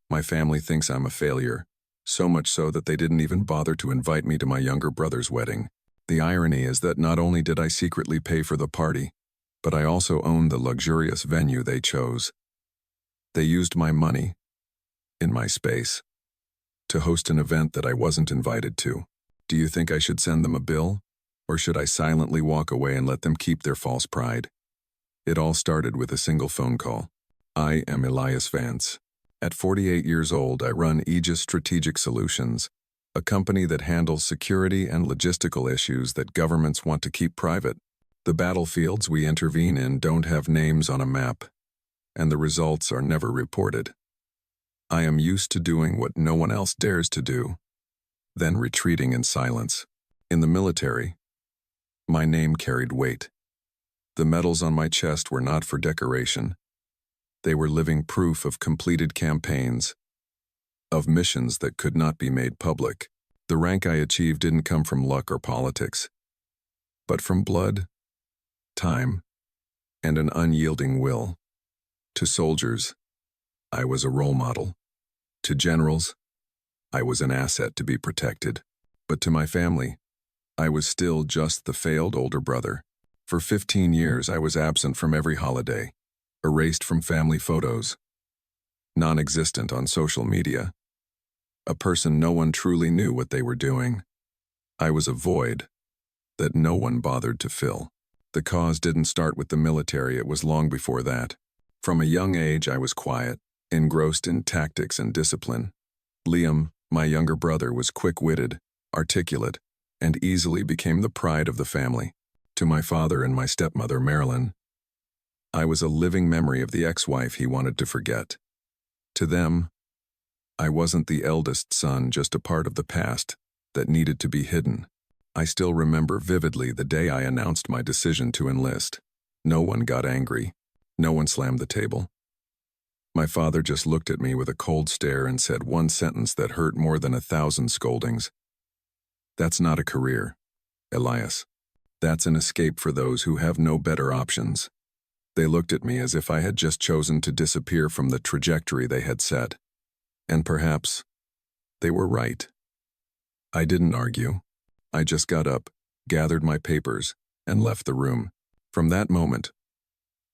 My family thinks I'm a failure, so much so that they didn't even bother to invite me to my younger brother's wedding. The irony is that not only did I secretly pay for the party, but I also owned the luxurious venue they chose. They used my money, in my space, to host an event that I wasn't invited to. Do you think I should send them a bill? Or should I silently walk away and let them keep their false pride? It all started with a single phone call. I am Elias Vance. At 48 years old, I run Aegis Strategic Solutions, a company that handles security and logistical issues that governments want to keep private. The battlefields we intervene in don't have names on a map, and the results are never reported. I am used to doing what no one else dares to do, then retreating in silence. In the military, my name carried weight. The medals on my chest were not for decoration. They were living proof of completed campaigns, of missions that could not be made public. The rank I achieved didn't come from luck or politics, but from blood, time, and an unyielding will. To soldiers, I was a role model. To generals, I was an asset to be protected. But to my family, I was still just the failed older brother. For 15 years, I was absent from every holiday, erased from family photos, non-existent on social media. A person no one truly knew what they were doing. I was a void that no one bothered to fill. The cause didn't start with the military, it was long before that. From a young age, I was quiet, engrossed in tactics and discipline. Liam, my younger brother, was quick-witted, articulate, and easily became the pride of the family. To my father and my stepmother, Marilyn, I was a living memory of the ex-wife he wanted to forget. To them, I wasn't the eldest son, just a part of the past that needed to be hidden. I still remember vividly the day I announced my decision to enlist. No one got angry. No one slammed the table. My father just looked at me with a cold stare and said one sentence that hurt more than 1,000 scoldings. "That's not a career, Elias. That's an escape for those who have no better options." They looked at me as if I had just chosen to disappear from the trajectory they had set. And perhaps they were right. I didn't argue. I just got up, gathered my papers, and left the room. From that moment,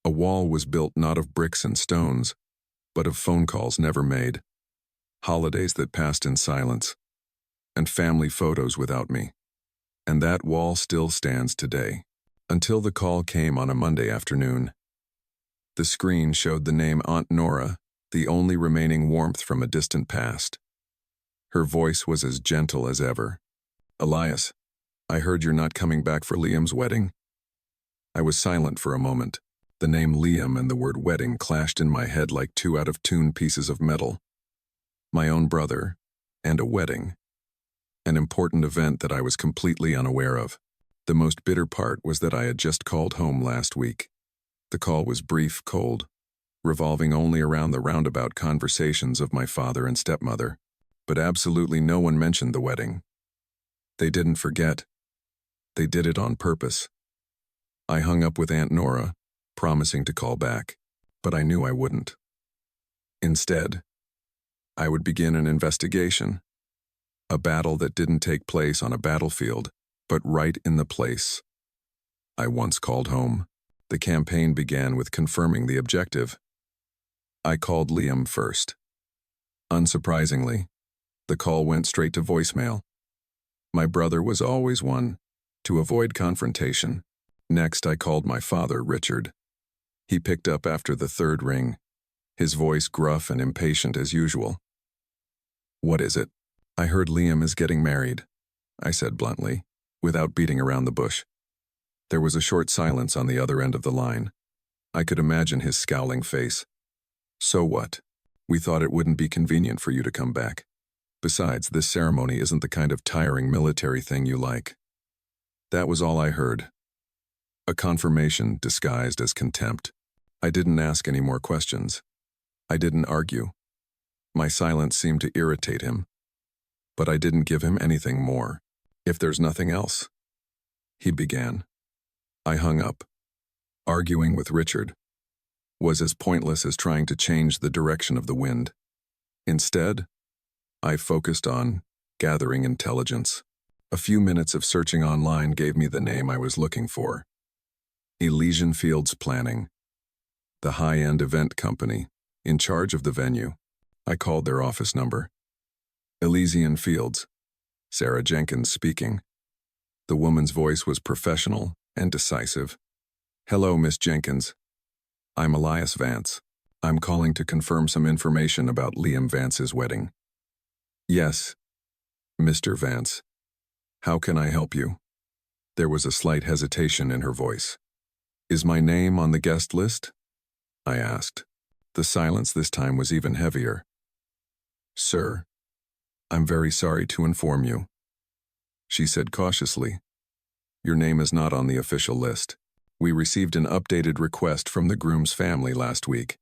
a wall was built not of bricks and stones, but of phone calls never made, holidays that passed in silence, and family photos without me. And that wall still stands today. Until the call came on a Monday afternoon. The screen showed the name Aunt Nora, the only remaining warmth from a distant past. Her voice was as gentle as ever. "Elias, I heard you're not coming back for Liam's wedding." I was silent for a moment. The name Liam and the word wedding clashed in my head like two out-of-tune pieces of metal. My own brother, and a wedding. An important event that I was completely unaware of. The most bitter part was that I had just called home last week. The call was brief, cold, revolving only around the roundabout conversations of my father and stepmother. But absolutely no one mentioned the wedding. They didn't forget. They did it on purpose. I hung up with Aunt Nora, promising to call back, but I knew I wouldn't. Instead, I would begin an investigation. A battle that didn't take place on a battlefield, but right in the place I once called home. The campaign began with confirming the objective. I called Liam first. Unsurprisingly, the call went straight to voicemail. My brother was always one to avoid confrontation. Next, I called my father, Richard. He picked up after the third ring, his voice gruff and impatient as usual. "What is it?" "I heard Liam is getting married," I said bluntly, without beating around the bush. There was a short silence on the other end of the line. I could imagine his scowling face. "So what? We thought it wouldn't be convenient for you to come back. Besides, this ceremony isn't the kind of tiring military thing you like." That was all I heard. A confirmation disguised as contempt. I didn't ask any more questions. I didn't argue. My silence seemed to irritate him. But I didn't give him anything more. "If there's nothing else," he began. I hung up. Arguing with Richard was as pointless as trying to change the direction of the wind. Instead, I focused on gathering intelligence. A few minutes of searching online gave me the name I was looking for. Elysian Fields Planning, the high-end event company in charge of the venue. I called their office number. Elysian Fields, Sarah Jenkins speaking. The woman's voice was professional and decisive. Hello, Miss Jenkins. I'm Elias Vance. I'm calling to confirm some information about Liam Vance's wedding. Yes, Mr. Vance. How can I help you? There was a slight hesitation in her voice. Is my name on the guest list? I asked. The silence this time was even heavier. Sir, I'm very sorry to inform you, she said cautiously. Your name is not on the official list. We received an updated request from the groom's family last week.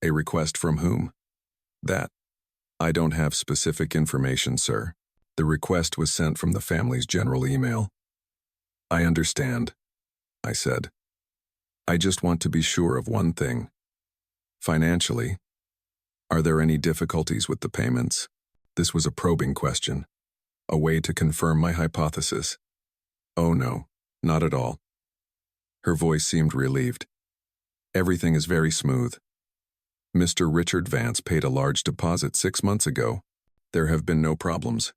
A request from whom? That. I don't have specific information, sir. The request was sent from the family's general email. I understand, I said. I just want to be sure of one thing. Financially, are there any difficulties with the payments? This was a probing question, a way to confirm my hypothesis. Oh no, not at all. Her voice seemed relieved. Everything is very smooth. Mr. Richard Vance paid a large deposit 6 months ago. There have been no problems.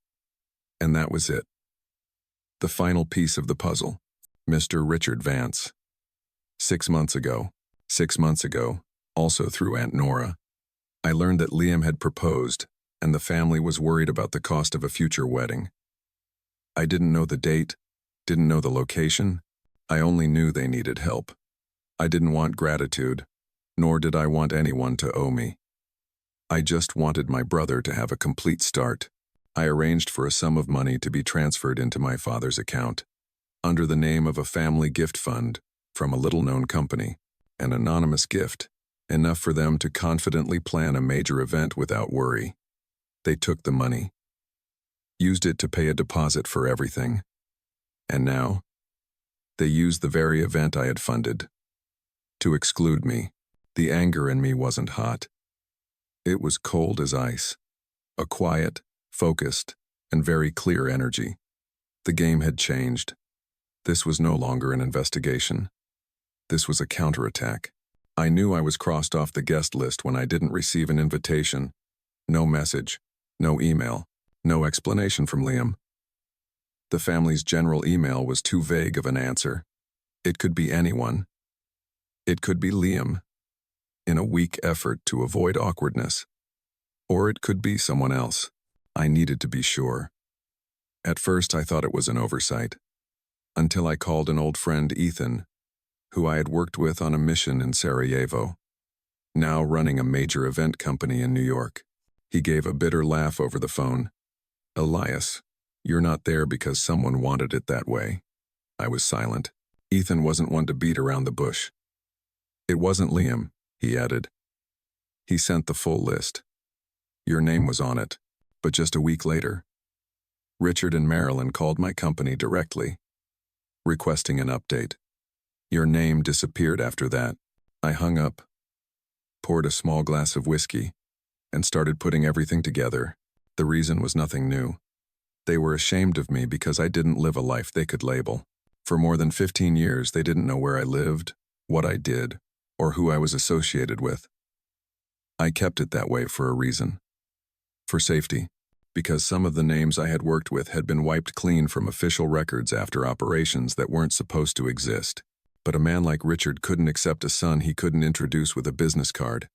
And that was it. The final piece of the puzzle. Mr. Richard Vance. 6 months ago, also through Aunt Nora, I learned that Liam had proposed, and the family was worried about the cost of a future wedding. I didn't know the date, didn't know the location. I only knew they needed help. I didn't want gratitude, nor did I want anyone to owe me. I just wanted my brother to have a complete start. I arranged for a sum of money to be transferred into my father's account, under the name of a family gift fund from a little-known company, an anonymous gift, enough for them to confidently plan a major event without worry. They took the money, used it to pay a deposit for everything, and now, they used the very event I had funded to exclude me. The anger in me wasn't hot. It was cold as ice, a quiet, focused, and very clear energy. The game had changed. This was no longer an investigation. This was a counterattack. I knew I was crossed off the guest list when I didn't receive an invitation. No message, no email, no explanation from Liam. The family's general email was too vague of an answer. It could be anyone. It could be Liam, in a weak effort to avoid awkwardness. Or it could be someone else. I needed to be sure. At first I thought it was an oversight, until I called an old friend, Ethan, who I had worked with on a mission in Sarajevo, now running a major event company in New York. He gave a bitter laugh over the phone. Elias, you're not there because someone wanted it that way. I was silent. Ethan wasn't one to beat around the bush. It wasn't Liam, he added. He sent the full list. Your name was on it, but just a week later, Richard and Marilyn called my company directly, requesting an update. Your name disappeared after that. I hung up, poured a small glass of whiskey, and started putting everything together. The reason was nothing new. They were ashamed of me because I didn't live a life they could label. For more than 15 years, they didn't know where I lived, what I did, or who I was associated with. I kept it that way for a reason. For safety, because some of the names I had worked with had been wiped clean from official records after operations that weren't supposed to exist. But a man like Richard couldn't accept a son he couldn't introduce with a business card.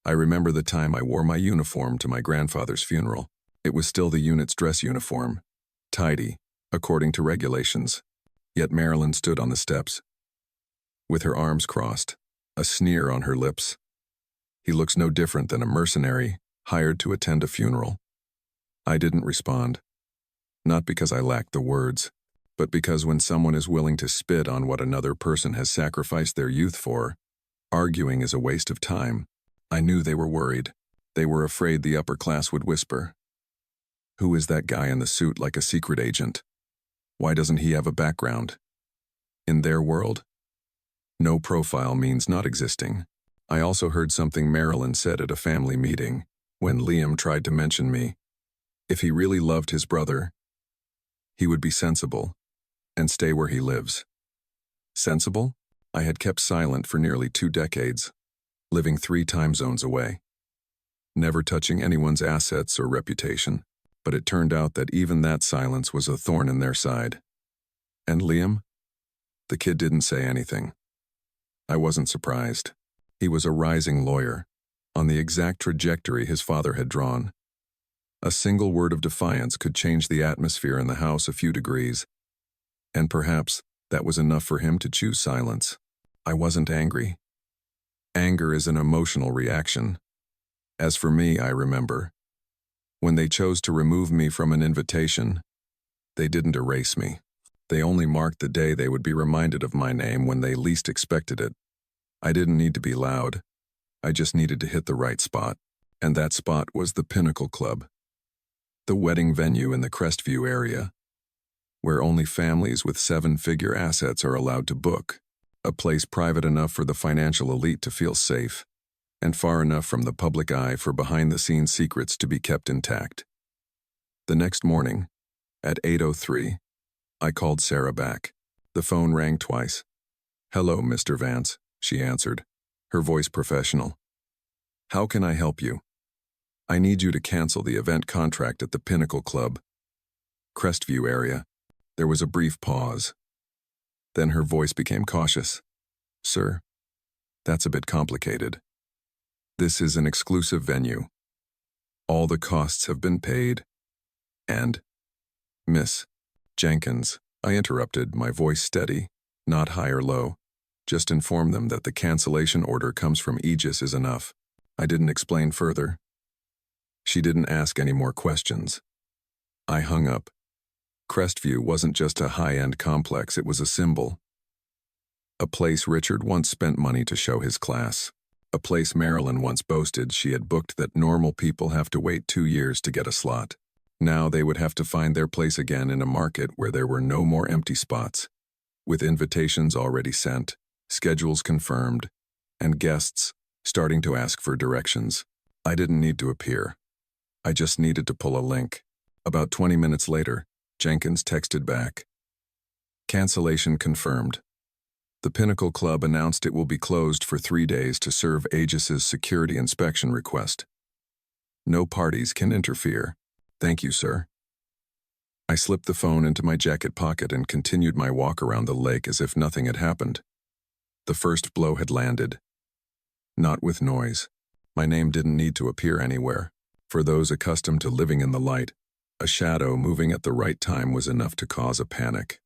I remember the time I wore my uniform to my grandfather's funeral. It was still the unit's dress uniform, tidy, according to regulations. Yet Marilyn stood on the steps, with her arms crossed, a sneer on her lips. He looks no different than a mercenary hired to attend a funeral. I didn't respond, not because I lacked the words, but because when someone is willing to spit on what another person has sacrificed their youth for, arguing is a waste of time. I knew they were worried. They were afraid the upper class would whisper, "Who is that guy in the suit like a secret agent? Why doesn't he have a background?" In their world, no profile means not existing. I also heard something Marilyn said at a family meeting. When Liam tried to mention me, if he really loved his brother, he would be sensible and stay where he lives. Sensible? I had kept silent for nearly 2 decades, living 3 time zones away, never touching anyone's assets or reputation, but it turned out that even that silence was a thorn in their side. And Liam? The kid didn't say anything. I wasn't surprised. He was a rising lawyer, on the exact trajectory his father had drawn. A single word of defiance could change the atmosphere in the house a few degrees, and perhaps that was enough for him to choose silence. I wasn't angry. Anger is an emotional reaction. As for me, I remember, when they chose to remove me from an invitation, they didn't erase me. They only marked the day they would be reminded of my name when they least expected it. I didn't need to be loud. I just needed to hit the right spot, and that spot was the Pinnacle Club, the wedding venue in the Crestview area, where only families with 7-figure assets are allowed to book, a place private enough for the financial elite to feel safe, and far enough from the public eye for behind-the-scenes secrets to be kept intact. The next morning, at 8:03, I called Sarah back. The phone rang twice. "Hello, Mr. Vance," she answered, her voice professional. "How can I help you? I need you to cancel the event contract at the Pinnacle Club, Crestview area." There was a brief pause. Then her voice became cautious. "Sir, that's a bit complicated. This is an exclusive venue. All the costs have been paid. And, Miss Jenkins," I interrupted, my voice steady, not high or low. "Just inform them that the cancellation order comes from Aegis is enough." I didn't explain further. She didn't ask any more questions. I hung up. Crestview wasn't just a high-end complex, it was a symbol. A place Richard once spent money to show his class. A place Marilyn once boasted she had booked that normal people have to wait 2 years to get a slot. Now they would have to find their place again in a market where there were no more empty spots, with invitations already sent, schedules confirmed, and guests starting to ask for directions. I didn't need to appear. I just needed to pull a link. About 20 minutes later, Jenkins texted back. "Cancellation confirmed. The Pinnacle Club announced it will be closed for 3 days to serve Aegis's security inspection request. No parties can interfere. Thank you, sir." I slipped the phone into my jacket pocket and continued my walk around the lake as if nothing had happened. The first blow had landed. Not with noise. My name didn't need to appear anywhere. For those accustomed to living in the light, a shadow moving at the right time was enough to cause a panic.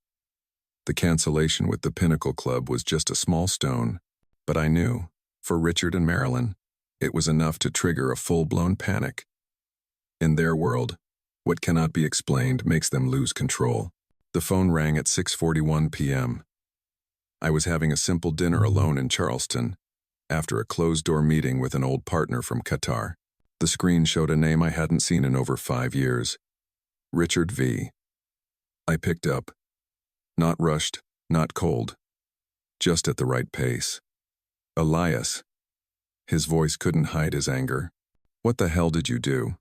The cancellation with the Pinnacle Club was just a small stone, but I knew, for Richard and Marilyn, it was enough to trigger a full-blown panic. In their world, what cannot be explained makes them lose control. The phone rang at 6:41 p.m. I was having a simple dinner alone in Charleston, after a closed-door meeting with an old partner from Qatar. The screen showed a name I hadn't seen in over 5 years. Richard V. I picked up. Not rushed, not cold. Just at the right pace. "Elias." His voice couldn't hide his anger. "What the hell did you do?"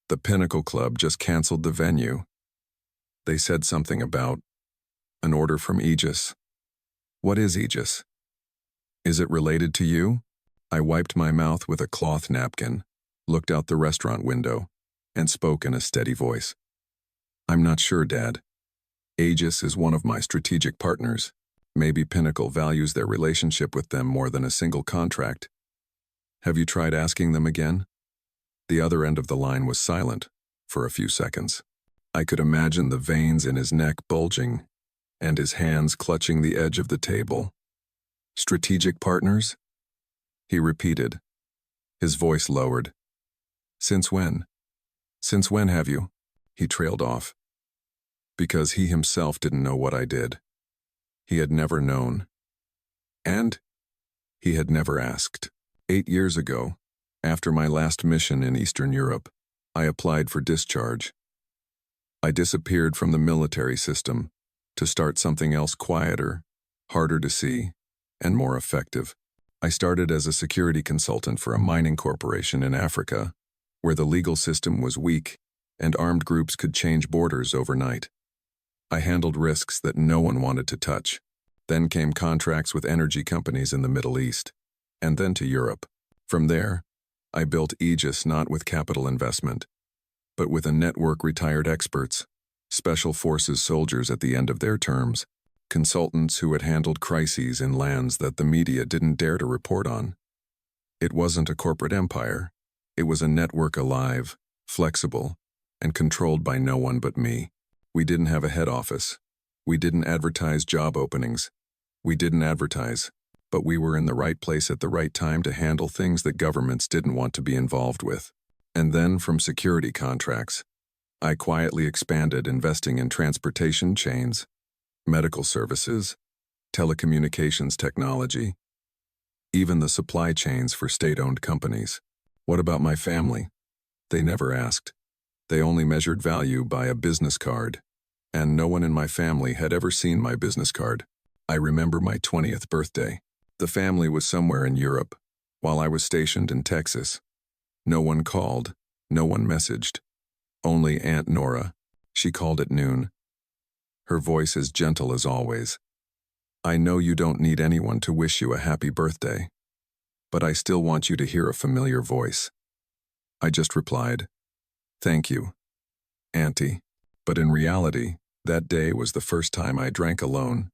"The Pinnacle Club just canceled the venue. They said something about an order from Aegis." "What is Aegis? Is it related to you?" I wiped my mouth with a cloth napkin, looked out the restaurant window, and spoke in a steady voice. "I'm not sure, Dad. Aegis is one of my strategic partners. Maybe Pinnacle values their relationship with them more than a single contract. Have you tried asking them again?" The other end of the line was silent for a few seconds. I could imagine the veins in his neck bulging and his hands clutching the edge of the table. "Strategic partners?" he repeated. His voice lowered. "Since when? Since when have you?" He trailed off. Because he himself didn't know what I did. He had never known. And he had never asked. 8 years ago, after my last mission in Eastern Europe, I applied for discharge. I disappeared from the military system to start something else quieter, harder to see, and more effective. I started as a security consultant for a mining corporation in Africa, where the legal system was weak and armed groups could change borders overnight. I handled risks that no one wanted to touch. Then came contracts with energy companies in the Middle East, and then to Europe. From there, I built Aegis not with capital investment, but with a network retired experts, special forces soldiers at the end of their terms, consultants who had handled crises in lands that the media didn't dare to report on. It wasn't a corporate empire. It was a network alive, flexible, and controlled by no one but me. We didn't have a head office. We didn't advertise job openings. We didn't advertise, but we were in the right place at the right time to handle things that governments didn't want to be involved with. And then from security contracts, I quietly expanded, investing in transportation chains, medical services, telecommunications technology, even the supply chains for state-owned companies. What about my family? They never asked. They only measured value by a business card, and no one in my family had ever seen my business card. I remember my 20th birthday. The family was somewhere in Europe, while I was stationed in Texas. No one called, no one messaged. Only Aunt Nora. She called at noon. Her voice as gentle as always. I know you don't need anyone to wish you a happy birthday, but I still want you to hear a familiar voice. I just replied, "Thank you, Auntie." But in reality, that day was the first time I drank alone.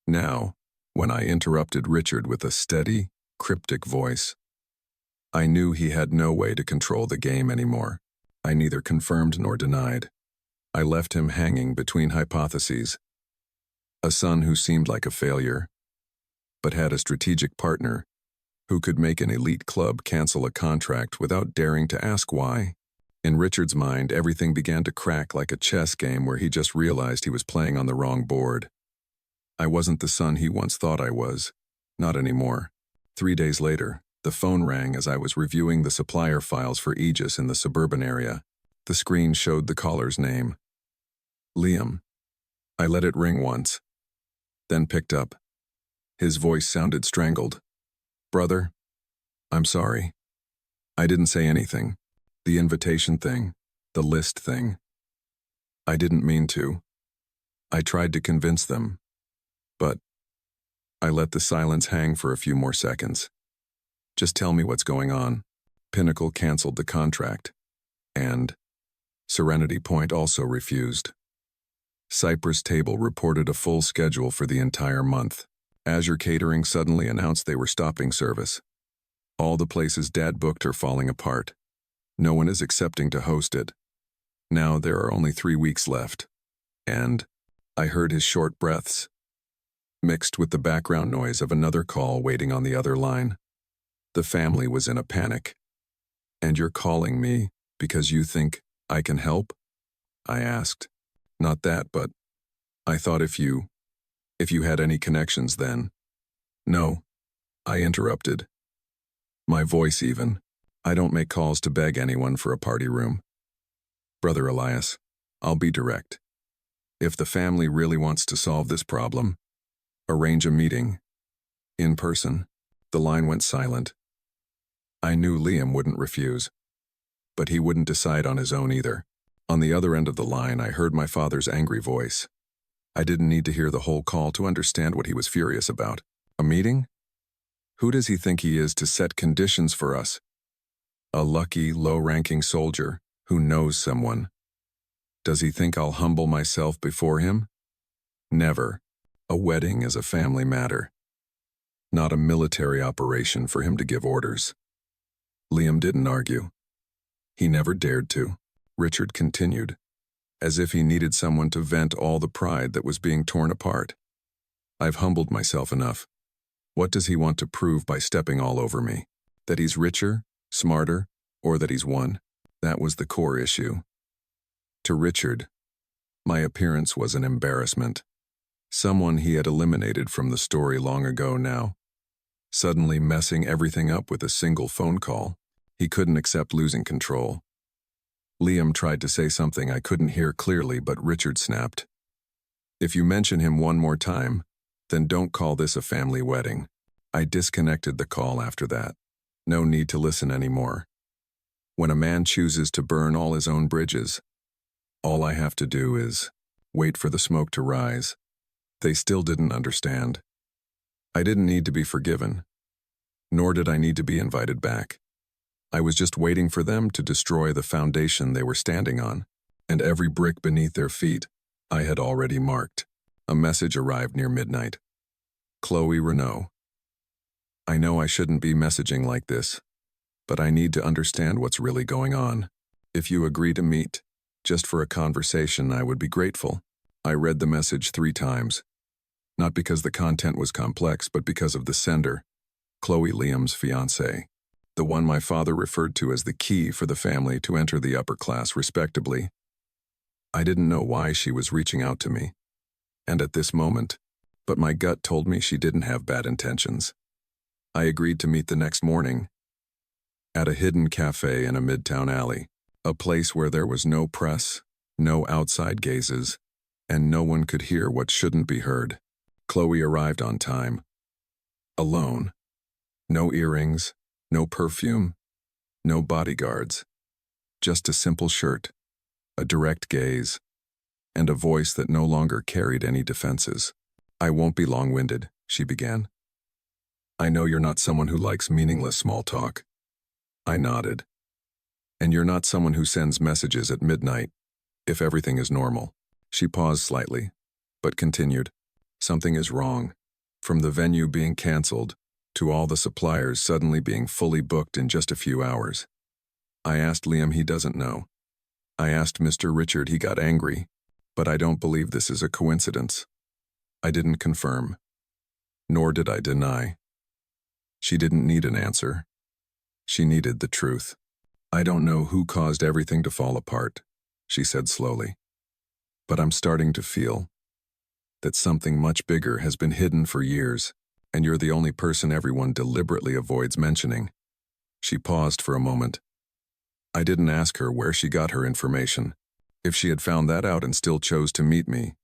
Now, when I interrupted Richard with a steady, cryptic voice, I knew he had no way to control the game anymore. I neither confirmed nor denied. I left him hanging between hypotheses. A son who seemed like a failure, but had a strategic partner who could make an elite club cancel a contract without daring to ask why. In Richard's mind, everything began to crack like a chess game where he just realized he was playing on the wrong board. I wasn't the son he once thought I was. Not anymore. 3 days later, the phone rang as I was reviewing the supplier files for Aegis in the suburban area. The screen showed the caller's name. Liam. I let it ring once, then picked up. His voice sounded strangled. "Brother, I'm sorry. I didn't say anything. The invitation thing, the list thing. I didn't mean to. I tried to convince them, but I let the silence hang for a few more seconds. Just tell me what's going on." Pinnacle canceled the contract, and Serenity Point also refused. Cypress Table reported a full schedule for the entire month. Azure Catering suddenly announced they were stopping service. All the places Dad booked are falling apart. No one is accepting to host it. Now there are only 3 weeks left. And I heard his short breaths, mixed with the background noise of another call waiting on the other line. The family was in a panic. "And you're calling me because you think I can help?" I asked. "Not that, but I thought if you had any connections then." "No," I interrupted. My voice even. "I don't make calls to beg anyone for a party room. Brother Elias, I'll be direct. If the family really wants to solve this problem, arrange a meeting. In person." The line went silent. I knew Liam wouldn't refuse, but he wouldn't decide on his own either. On the other end of the line, I heard my father's angry voice. I didn't need to hear the whole call to understand what he was furious about. "A meeting? Who does he think he is to set conditions for us? A lucky, low-ranking soldier who knows someone. Does he think I'll humble myself before him? Never. A wedding is a family matter, not a military operation for him to give orders." Liam didn't argue. He never dared to. Richard continued, as if he needed someone to vent all the pride that was being torn apart. "I've humbled myself enough. What does he want to prove by stepping all over me? That he's richer, smarter, or that he's won?" That was the core issue. To Richard, my appearance was an embarrassment. Someone he had eliminated from the story long ago now, suddenly messing everything up with a single phone call. He couldn't accept losing control. Liam tried to say something I couldn't hear clearly, but Richard snapped. "If you mention him one more time, then don't call this a family wedding." I disconnected the call after that. No need to listen anymore. When a man chooses to burn all his own bridges, all I have to do is wait for the smoke to rise. They still didn't understand. I didn't need to be forgiven, nor did I need to be invited back. I was just waiting for them to destroy the foundation they were standing on, and every brick beneath their feet I had already marked. A message arrived near midnight. Chloe Renault. I know I shouldn't be messaging like this, but I need to understand what's really going on. If you agree to meet, just for a conversation, I would be grateful. I read the message 3 times. Not because the content was complex, but because of the sender, Chloe Liam's fiancée, the one my father referred to as the key for the family to enter the upper class respectably. I didn't know why she was reaching out to me, and at this moment, but my gut told me she didn't have bad intentions. I agreed to meet the next morning at a hidden cafe in a midtown alley, a place where there was no press, no outside gazes, and no one could hear what shouldn't be heard. Chloe arrived on time. Alone. No earrings, no perfume, no bodyguards. Just a simple shirt, a direct gaze, and a voice that no longer carried any defenses. I won't be long-winded, she began. I know you're not someone who likes meaningless small talk. I nodded. And you're not someone who sends messages at midnight, if everything is normal. She paused slightly, but continued. Something is wrong. From the venue being canceled, to all the suppliers suddenly being fully booked in just a few hours. I asked Liam, he doesn't know. I asked Mr. Richard, he got angry, but I don't believe this is a coincidence. I didn't confirm, nor did I deny. She didn't need an answer. She needed the truth. I don't know who caused everything to fall apart, she said slowly. But I'm starting to feel that something much bigger has been hidden for years, and you're the only person everyone deliberately avoids mentioning. She paused for a moment. I didn't ask her where she got her information. If she had found that out and still chose to meet me,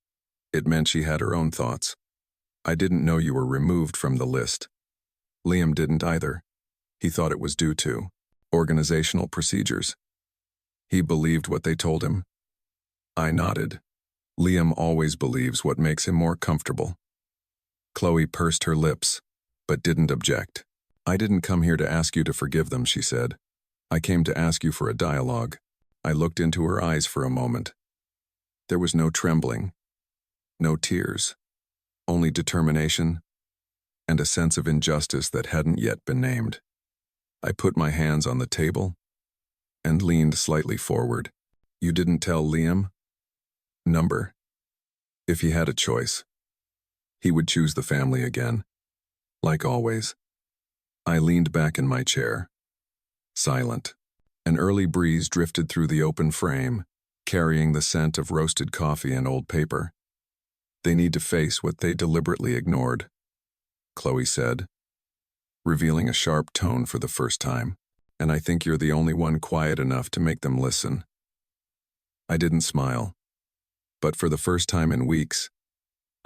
it meant she had her own thoughts. I didn't know you were removed from the list. Liam didn't either. He thought it was due to organizational procedures. He believed what they told him. I nodded. Liam always believes what makes him more comfortable. Chloe pursed her lips, but didn't object. I didn't come here to ask you to forgive them, she said. I came to ask you for a dialogue. I looked into her eyes for a moment. There was no trembling, no tears, only determination and a sense of injustice that hadn't yet been named. I put my hands on the table and leaned slightly forward. You didn't tell Liam? Number. If he had a choice, he would choose the family again. Like always. I leaned back in my chair, silent. An early breeze drifted through the open frame, carrying the scent of roasted coffee and old paper. They need to face what they deliberately ignored, Chloe said, revealing a sharp tone for the first time, and I think you're the only one quiet enough to make them listen. I didn't smile, but for the first time in weeks,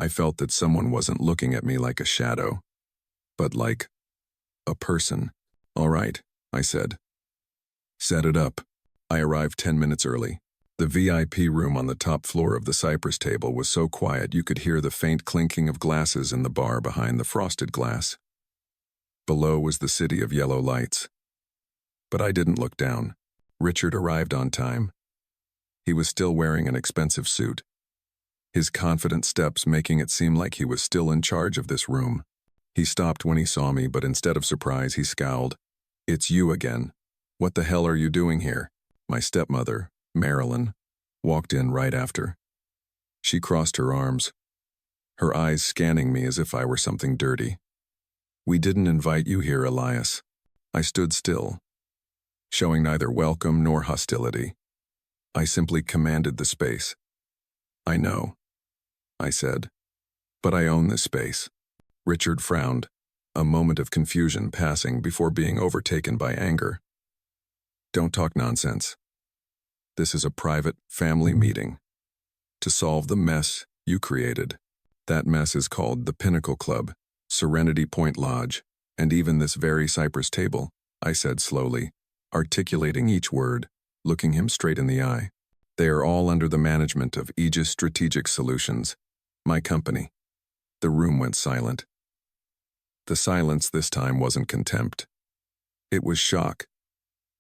I felt that someone wasn't looking at me like a shadow, but like a person. All right, I said. Set it up. I arrived 10 minutes early. The VIP room on the top floor of the Cypress table was so quiet you could hear the faint clinking of glasses in the bar behind the frosted glass. Below was the city of yellow lights. But I didn't look down. Richard arrived on time. He was still wearing an expensive suit, his confident steps making it seem like he was still in charge of this room. He stopped when he saw me, but instead of surprise, he scowled. It's you again. What the hell are you doing here? My stepmother, Marilyn, walked in right after. She crossed her arms, her eyes scanning me as if I were something dirty. We didn't invite you here, Elias. I stood still, showing neither welcome nor hostility. I simply commanded the space. I know, I said, but I own this space. Richard frowned, a moment of confusion passing before being overtaken by anger. Don't talk nonsense. This is a private family meeting to solve the mess you created. That mess is called the Pinnacle Club, Serenity Point Lodge, and even this very Cypress table, I said slowly. articulating each word, looking him straight in the eye. They are all under the management of Aegis Strategic Solutions, my company. The room went silent. The silence this time wasn't contempt. It was shock.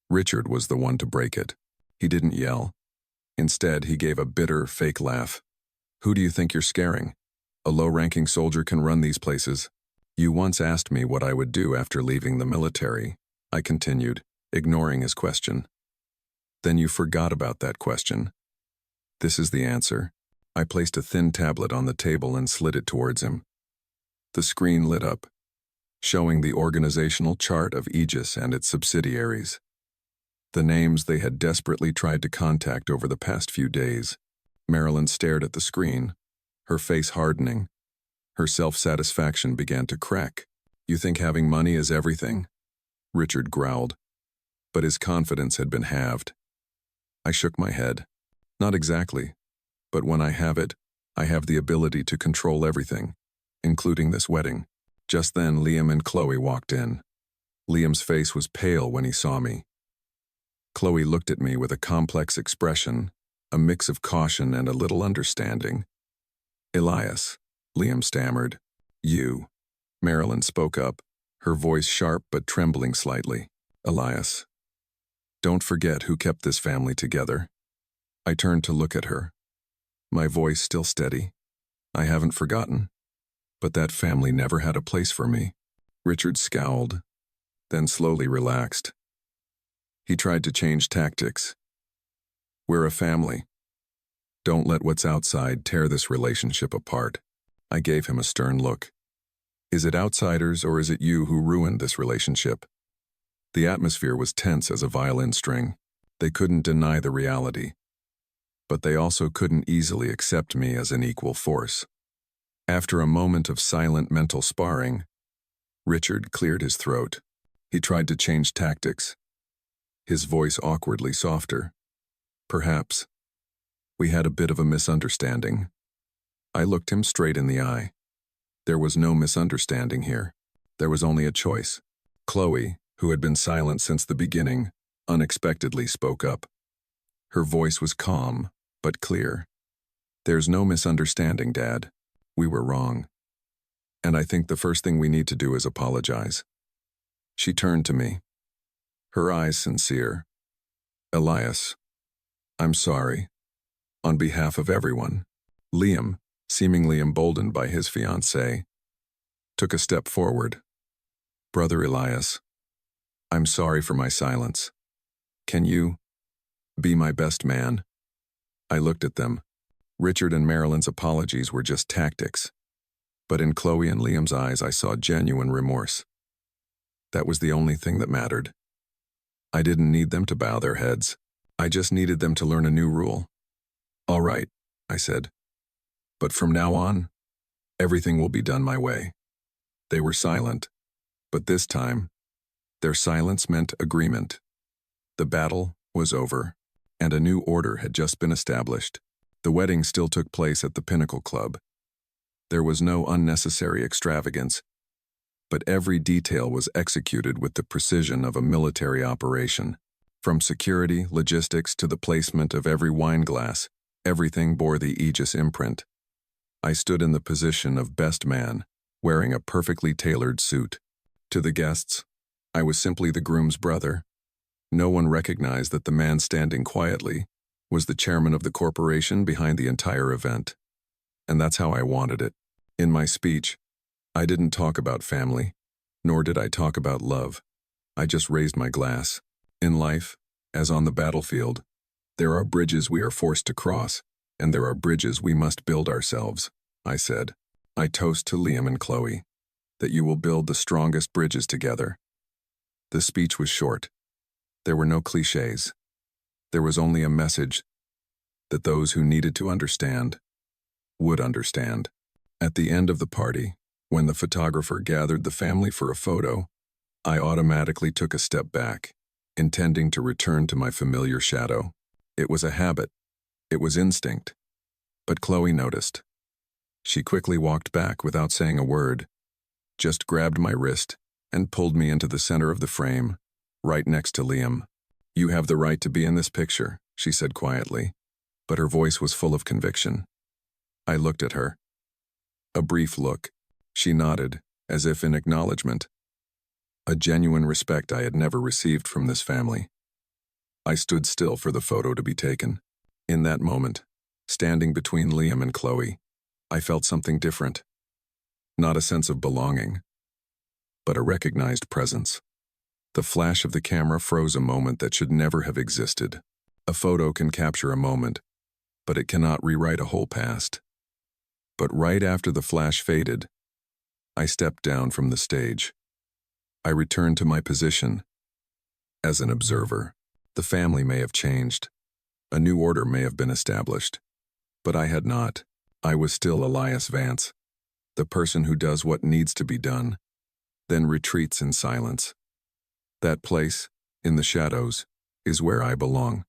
Richard was the one to break it. He didn't yell. Instead, he gave a bitter, fake laugh. Who do you think you're scaring? A low-ranking soldier can run these places. You once asked me what I would do after leaving the military, I continued, ignoring his question. Then you forgot about that question. This is the answer. I placed a thin tablet on the table and slid it towards him. The screen lit up, showing the organizational chart of Aegis and its subsidiaries. The names they had desperately tried to contact over the past few days. Marilyn stared at the screen, her face hardening. Her self-satisfaction began to crack. You think having money is everything? Richard growled, but his confidence had been halved. I shook my head. Not exactly, but when I have it, I have the ability to control everything, including this wedding. Just then, Liam and Chloe walked in. Liam's face was pale when he saw me. Chloe looked at me with a complex expression, a mix of caution and a little understanding. Elias, Liam stammered. You. Marilyn spoke up, her voice sharp but trembling slightly. Elias. Don't forget who kept this family together. I turned to look at her, my voice still steady. I haven't forgotten. But that family never had a place for me. Richard scowled, then slowly relaxed. He tried to change tactics. We're a family. Don't let what's outside tear this relationship apart. I gave him a stern look. Is it outsiders or is it you who ruined this relationship? The atmosphere was tense as a violin string. They couldn't deny the reality. But they also couldn't easily accept me as an equal force. After a moment of silent mental sparring, Richard cleared his throat. He tried to change tactics, his voice awkwardly softer. Perhaps. We had a bit of a misunderstanding. I looked him straight in the eye. There was no misunderstanding here. There was only a choice. Chloe, who had been silent since the beginning, unexpectedly spoke up. Her voice was calm, but clear. There's no misunderstanding, Dad. We were wrong. And I think the first thing we need to do is apologize. She turned to me, her eyes sincere. Elias, I'm sorry. On behalf of everyone. Liam, seemingly emboldened by his fiancée, took a step forward. Brother Elias, I'm sorry for my silence. Can you be my best man? I looked at them. Richard and Marilyn's apologies were just tactics. But in Chloe and Liam's eyes, I saw genuine remorse. That was the only thing that mattered. I didn't need them to bow their heads. I just needed them to learn a new rule. All right, I said. But from now on, everything will be done my way. They were silent, but this time, their silence meant agreement. The battle was over, and a new order had just been established. The wedding still took place at the Pinnacle Club. There was no unnecessary extravagance, but every detail was executed with the precision of a military operation. From security, logistics to the placement of every wine glass, everything bore the Aegis imprint. I stood in the position of best man, wearing a perfectly tailored suit. To the guests, I was simply the groom's brother. No one recognized that the man standing quietly was the chairman of the corporation behind the entire event. And that's how I wanted it. In my speech, I didn't talk about family, nor did I talk about love. I just raised my glass. In life, as on the battlefield, there are bridges we are forced to cross, and there are bridges we must build ourselves, I said. I toast to Liam and Chloe, that you will build the strongest bridges together. The speech was short. There were no cliches. There was only a message that those who needed to understand would understand. At the end of the party, when the photographer gathered the family for a photo, I automatically took a step back, intending to return to my familiar shadow. It was a habit. It was instinct. But Chloe noticed. She quickly walked back without saying a word, just grabbed my wrist and pulled me into the center of the frame, right next to Liam. "You have the right to be in this picture," she said quietly, but her voice was full of conviction. I looked at her. A brief look. She nodded, as if in acknowledgement. A genuine respect I had never received from this family. I stood still for the photo to be taken. In that moment, standing between Liam and Chloe, I felt something different. Not a sense of belonging, but a recognized presence. The flash of the camera froze a moment that should never have existed. A photo can capture a moment, but it cannot rewrite a whole past. But right after the flash faded, I stepped down from the stage. I returned to my position as an observer. The family may have changed. A new order may have been established. But I had not. I was still Elias Vance, the person who does what needs to be done, then retreats in silence. That place, in the shadows, is where I belong.